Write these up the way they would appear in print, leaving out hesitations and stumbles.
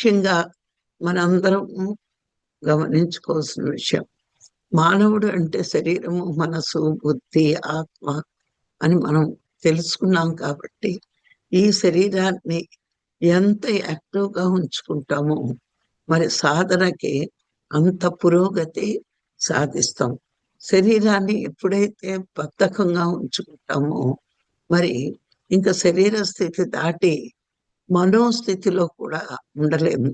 ముఖ్యంగా మనందరం గమనించుకోవాల్సిన విషయం. మానవుడు అంటే శరీరము, మనసు, బుద్ధి, ఆత్మ అని మనం తెలుసుకున్నాం కాబట్టి ఈ శరీరాన్ని ఎంత యాక్టివ్గా ఉంచుకుంటామో మరి సాధనకి అంత పురోగతి సాధిస్తాం. శరీరాన్ని ఎప్పుడైతే బద్ధకంగా ఉంచుకుంటామో మరి ఇంకా శరీర స్థితి దాటి మనోస్థితిలో కూడా ఉండలేము.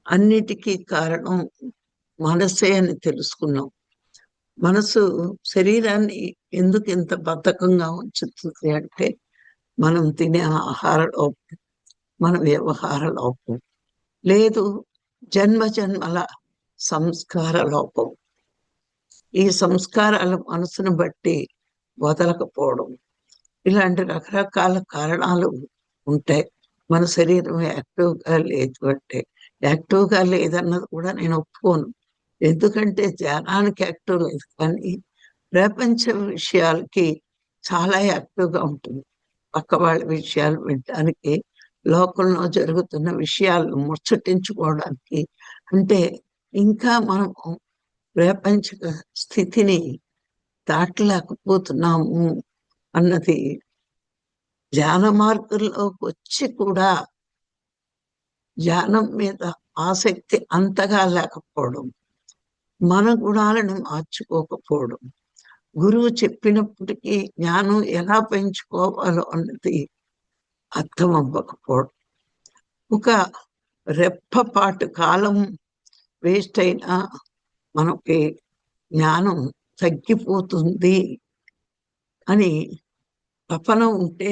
అన్నిటికీ కారణం మనసే అని తెలుసుకున్నాం. మనసు శరీరాన్ని ఎందుకు ఇంత బద్ధకంగా ఉంచుతుంది అంటే మనం తినే ఆహార లోపం, మన వ్యవహార లోపం, లేదు జన్మ జన్మల సంస్కార లోపం. ఈ సంస్కారాల మనసును బట్టి వదలకపోవడం, ఇలాంటి రకరకాల కారణాలు ఉంటాయి. మన శరీరం యాక్టివ్గా లేదు అంటే, యాక్టివ్గా లేదన్నది కూడా నేను ఒప్పుకోను. ఎందుకంటే ధ్యానానికి యాక్టివ్ లేదు, కానీ ప్రపంచ విషయాలకి చాలా యాక్టివ్గా ఉంటుంది. పక్క వాళ్ళ విషయాలు వినడానికి, లోకంలో జరుగుతున్న విషయాలను ముచ్చటించుకోవడానికి, అంటే ఇంకా మనం ప్రాపంచిక స్థితిని దాటలేకపోతున్నాము అన్నది ధ్యాన మార్గంలోకి వచ్చి కూడా ధ్యానం మీద ఆసక్తి అంతగా లేకపోవడం, మన గుణాలను మార్చుకోకపోవడం, గురువు చెప్పినప్పటికీ జ్ఞానం ఎలా పెంచుకోవాలో అన్నది అర్థం అవ్వకపోవడం, ఒక రెప్పపాటు కాలం వేస్ట్ అయినా మనకి జ్ఞానం తగ్గిపోతుంది అని తపన ఉంటే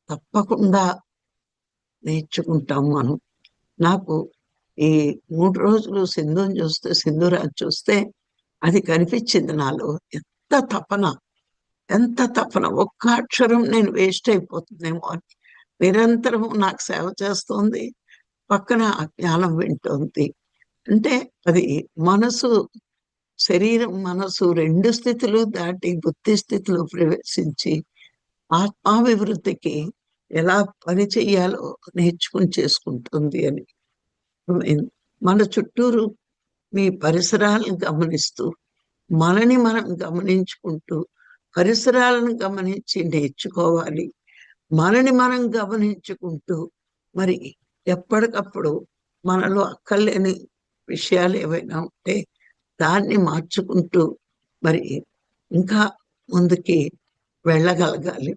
తప్పకుండా నేర్చుకుంటాం మనం. నాకు ఈ 3 రోజులు సింధుని చూస్తే, సింధురాజ్ చూస్తే అది కనిపించింది నాలో. ఎంత తపన, ఎంత తపన! ఒక్క అక్షరం నేను వేస్ట్ అయిపోతుందేమో అని నిరంతరం నాకు సేవ చేస్తోంది, పక్కన జ్ఞానం వింటోంది. అంటే అది మనసు, శరీరం, మనసు 2 స్థితులు దాటి బుద్ధి స్థితిలో ప్రవేశించి ఆత్మాభివృద్ధికి ఎలా పని చెయ్యాలో నేర్చుకుని చేసుకుంటుంది అని. మన చుట్టూరు మీ పరిసరాలను గమనిస్తూ, మనని మనం గమనించుకుంటూ, పరిసరాలను గమనించి నేర్చుకోవాలి. మనని మనం గమనించుకుంటూ మరి ఎప్పటికప్పుడు మనలో అక్కర్లేని విషయాలు ఏవైనా ఉంటే దాన్ని మార్చుకుంటూ మరి ఇంకా ముందుకి వెళ్ళగలగాలి.